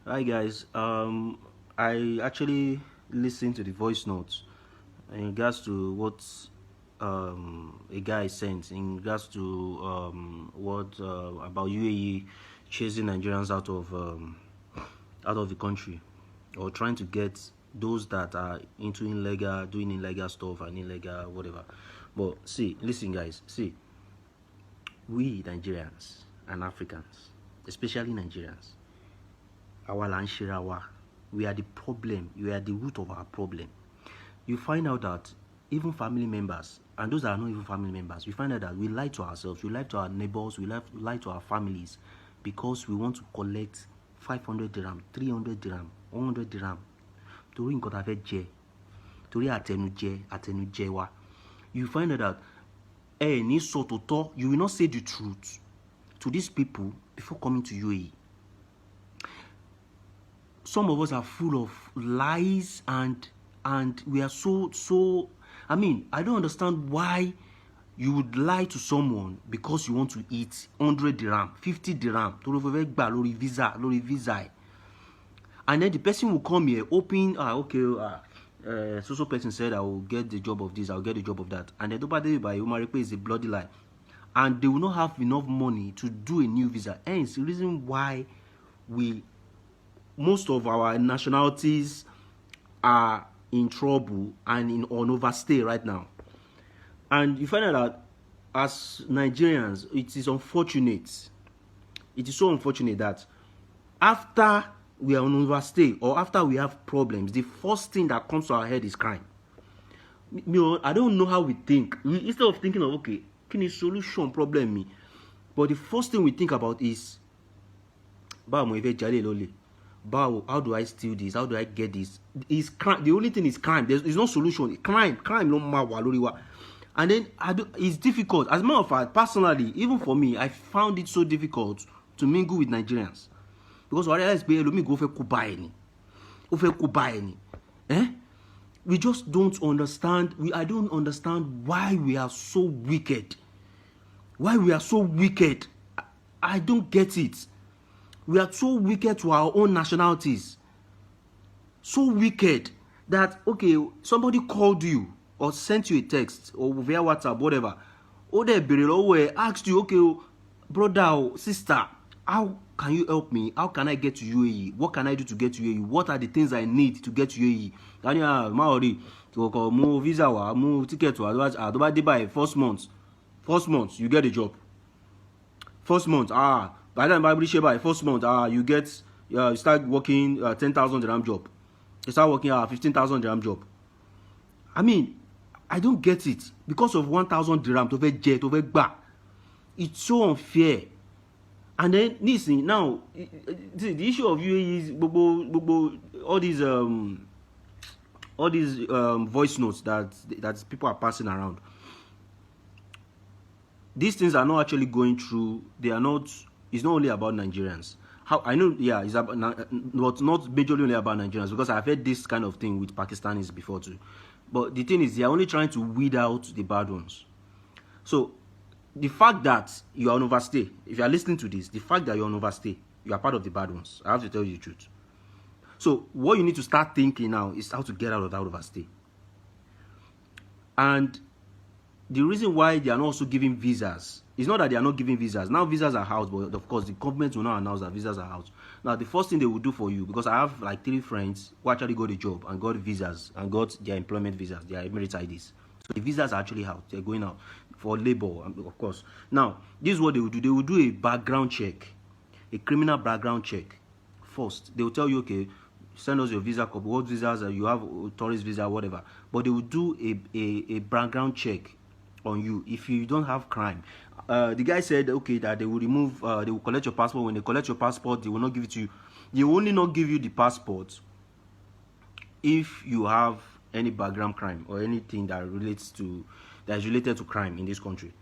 Hi guys. I actually listened to the voice notes in regards to what a guy sent in regards to what about UAE chasing Nigerians out of the country, or trying to get those that are into illegal, doing illegal stuff and illegal whatever. But see, listen guys, see, we Nigerians and Africans, especially Nigerians, our Lanshirawa, we are the problem, we are the root of our problem. You find out that even family members, and those that are not even family members, we find out that we lie to ourselves, we lie to our neighbors, we lie to our families because we want to collect 500 dirham, 300 dirham, 100 dirham. Torí nǹkan tá a fẹ́ jẹ, torí àtẹnujẹ wa. You find out that ní sọ tòótọ́, you will not say the truth to these people before coming to UAE. Some of us are full of lies and we are so I mean, I don't understand why you would lie to someone because you want to eat 100 dirham, 50 dirham tó ló fẹ́ gbà lórí visa and then the person will come here hoping so person said I will get the job of this, I will get the job of that, and then tó bá dé by Umaripe is a bloody lie, and they will not have enough money to do a new visa. Hence the reason why most of our nationalities are in trouble and on overstay right now. And you find out that as Nigerians, it is unfortunate. It is so unfortunate that after we are on overstay or after we have problems, the first thing that comes to our head is crime. I don't know how we think. Instead of thinking of, okay, kí solution problem me, but the first thing we think about is, how do I steal this? How do I get this? Is crime. The only thing is crime. There's no solution. Crime no matter. And then it's difficult. As a matter of fact, personally, even for me, I found it so difficult to mingle with Nigerians because I realized let me go for Kubaini. We just don't understand. I don't understand why we are so wicked. Why we are so wicked. I don't get it. We are so wicked to our own nationalities. So wicked that, okay, somebody called you or sent you a text or via WhatsApp, whatever. Or they asked you, okay, brother or sister, how can you help me? How can I get to UAE? What can I do to get to UAE? What are the things I need to get to UAE? Maori, move visa, move ticket, by first month, you get a job. First month, by the time I by first month, you get you start working 10,000 dirham job. You start working 15,000 dirham job. I mean, I don't get it because of 1,000 dirham to over back. It's so unfair. And then listen, now the issue of UAE is all these voice notes that people are passing around. These things are not actually going through. They are not. It's not only about Nigerians. How I know, yeah, it's about not majorly only about Nigerians, because I've heard this kind of thing with Pakistanis before too. But the thing is, they are only trying to weed out the bad ones. So the fact that you are on overstay, if you are listening to this, the fact that you're on overstay, you are part of the bad ones. I have to tell you the truth. So what you need to start thinking now is how to get out of that overstay. And the reason why they are not also giving visas is not that they are not giving visas. Now visas are out, but of course the government will not announce that visas are out. Now the first thing they will do for you, because I have like 3 friends who actually got a job and got visas and got their employment visas, their Emirates IDs. So the visas are actually out. They're going out for labor, of course. Now this is what they will do. They will do a background check, a criminal background check first. They will tell you, okay, send us your visa copy, what visas you have, tourist visa, whatever. But they will do a background check on you if you don't have crime. The guy said, okay, that they will remove, they will collect your passport. When they collect your passport, they will not give it to you. They will only not give you the passport if you have any background crime or anything that is related to crime in this country.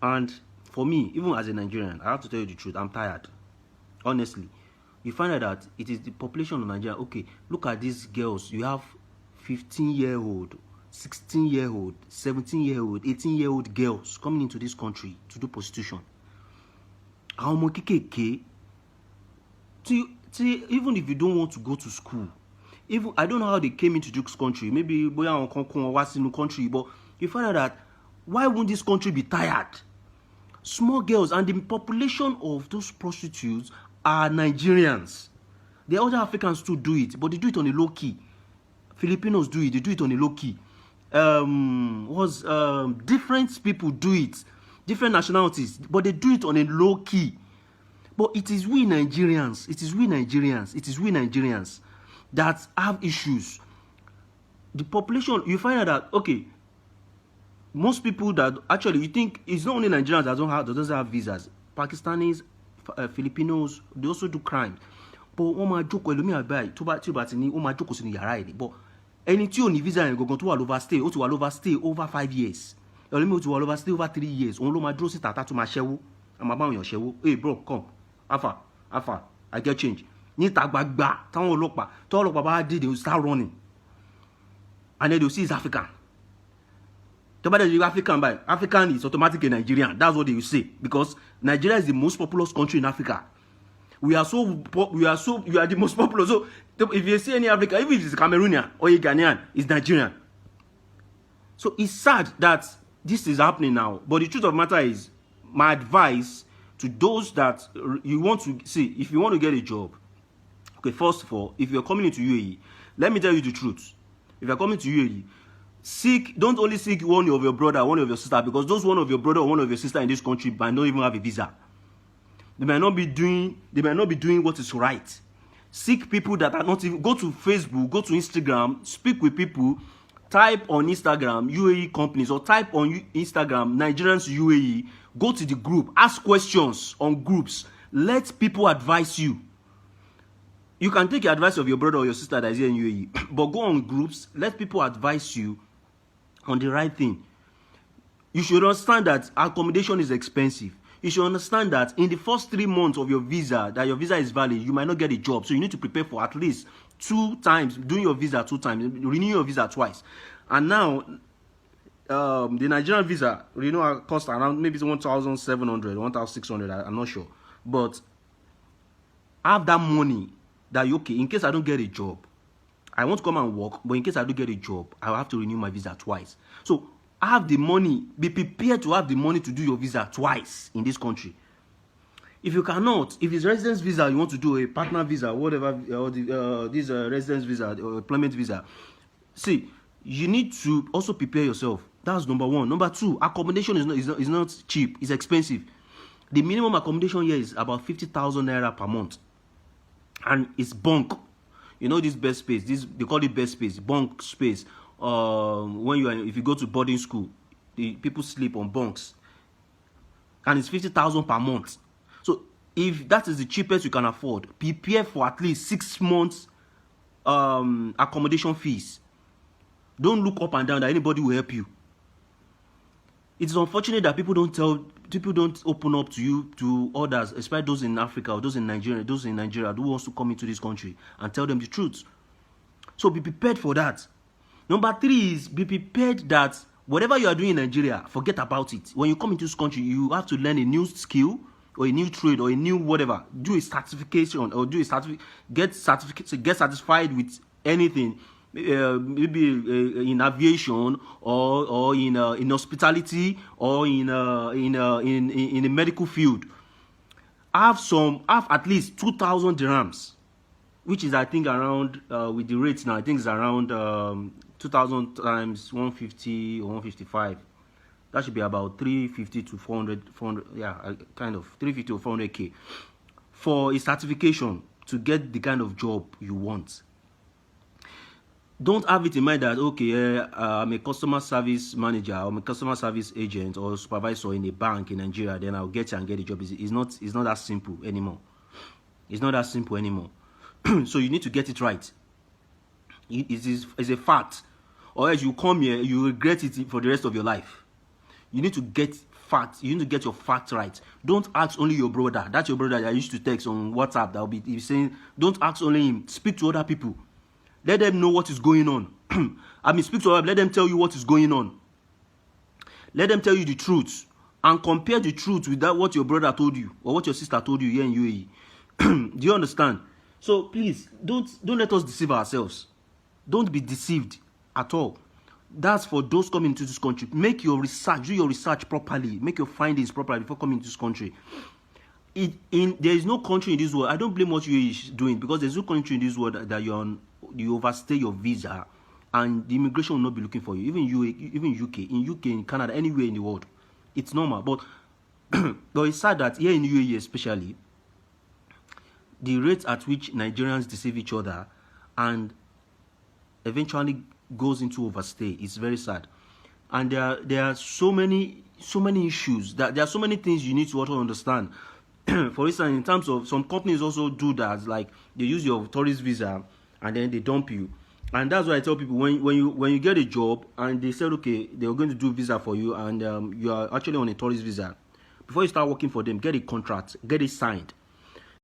And for me, even as a Nigerian, I have to tell you the truth, I'm tired. Honestly, you find out that it is the population of Nigeria. Okay, look at these girls. You have 15-year-old, 16-year-old, 17-year-old, 18-year-old girls coming into this country to do prostitution. Àwọn ọmọ kékèké Even if you don't want to go to school, even I don't know how they came into this country. Maybe boya on Konkon or what's in the country, but you find out that why won't this country be tired? Small girls, and the population of those prostitutes are Nigerians. The other Africans too do it, but they do it on a low key. Filipinos do it, they do it on a low key. Different people do it, different nationalities, but they do it on a low key. But it is we Nigerians, that have issues. The population, you find out that, okay, most people that actually, you think it's not only Nigerians that doesn't have visas. Pakistanis, Filipinos, they also do crimes. But wọ́n máa jókòó ẹlòmíì àgbáyé tó bá ti ní wọ́n máa jókòó sínú yàrá ẹ̀. But ẹni tí ò ní visa yẹn gangan tó wà overstay, ó ti wà overstay over 5 years. Ẹlòmíì ó ti wà overstay over 3 years. Òun ló máa dúró síta tá tó máa ṣẹ́wó. Àmọ́ báwọn èèyàn ṣẹ́wó. Hey bro, come. Alpha, I get change. Níta gbagba táwọn ọlọ́pàá bá dé, they will start running. And then they will see it's African. African is automatically Nigerian. That's what they will say, because Nigeria is the most populous country in Africa. You are the most popular. So if you see any African, even if it's Cameroonian or a Ghanaian, it's Nigerian. So it's sad that this is happening now. But the truth of the matter is, my advice to those that you want to see, if you want to get a job, okay, first of all, if you're coming into UAE, let me tell you the truth. If you're coming to UAE, don't only seek one of your brother, one of your sister, because those one of your brother or one of your sister in this country might not even have a visa. They might not be doing what is right. Seek people that are not even, go to Facebook, go to Instagram, speak with people, type on Instagram UAE companies, or type on Instagram Nigerians UAE, go to the group, ask questions on groups, let people advise you. You can take the advice of your brother or your sister that is here in UAE, but go on groups, let people advise you on the right thing. You should understand that accommodation is expensive. You should understand that in the first 3 months of your visa, that your visa is valid, you might not get a job. So you need to prepare for at least 2 times, doing your visa 2 times, renew your visa twice. And now, the Nigerian visa renewal cost around maybe 1,700, 1,600, I'm not sure. But have that money that, okay, in case I don't get a job, I want to come and work, but in case I don't get a job, I will have to renew my visa twice. So have the money, be prepared to have the money to do your visa twice in this country. If you cannot, if it's residence visa, you want to do a partner visa, whatever, or this residence visa or employment visa, see, you need to also prepare yourself. That's number 1. Number 2, accommodation is not cheap, it's expensive. The minimum accommodation here is about 50,000 naira per month, and it's bunk. You know this best space, they call it best space, bunk space. If you go to boarding school, the people sleep on bunks, and it's 50,000 per month. So if that is the cheapest you can afford, prepare for at least 6 months accommodation fees. Don't look up and down that anybody will help you. It is unfortunate that people don't open up to you, to others, especially those in Africa or those in Nigeria who wants to come into this country, and tell them the truth. So be prepared for that. Number 3 is be prepared that whatever you are doing in Nigeria, forget about it. When you come into this country, you have to learn a new skill or a new trade or a new whatever. Do a certification or get satisfied with anything. Maybe in aviation or in hospitality or in the medical field. Have at least 2,000 dirhams, which is I think around with the rates now, I think it's around 2,000 times 150 or 155. That should be about 350 to 400, yeah, kind of 350 or 400k for a certification to get the kind of job you want. Don't have it in mind that, okay, I'm a customer service manager, or I'm a customer service agent or supervisor in a bank in Nigeria, then I'll get a job. It's not that simple anymore. It's not that simple anymore. So you need to get it right. It's a fact. Or else you come here, you regret it for the rest of your life. You need to get facts. You need to get your facts right. Don't ask only your brother. That's your brother that I used to text on WhatsApp. That will be saying, don't ask only him. Speak to other people. Let them know what is going on. Speak to them. Let them tell you what is going on. Let them tell you the truth. And compare the truth with what your brother told you or what your sister told you here in UAE. Do you understand? So please don't let us deceive ourselves. Don't be deceived at all. That's for those coming into this country. Make your research, do your research properly, make your findings properly before coming into this country. There is no country in this world. I don't blame what you are doing, because there's no country in this world that you overstay your visa and the immigration will not be looking for you. Even UK, in Canada, anywhere in the world, it's normal. But but it's sad that here in UAE especially, the rate at which Nigerians deceive each other and eventually goes into overstay is very sad. And there are so many issues, that there are so many things you need to also understand. For instance, in terms of, some companies also do that, like they use your tourist visa and then they dump you. And that's why I tell people, when you get a job and they said, okay, they're going to do visa for you, and you are actually on a tourist visa, before you start working for them, get a contract, get it signed.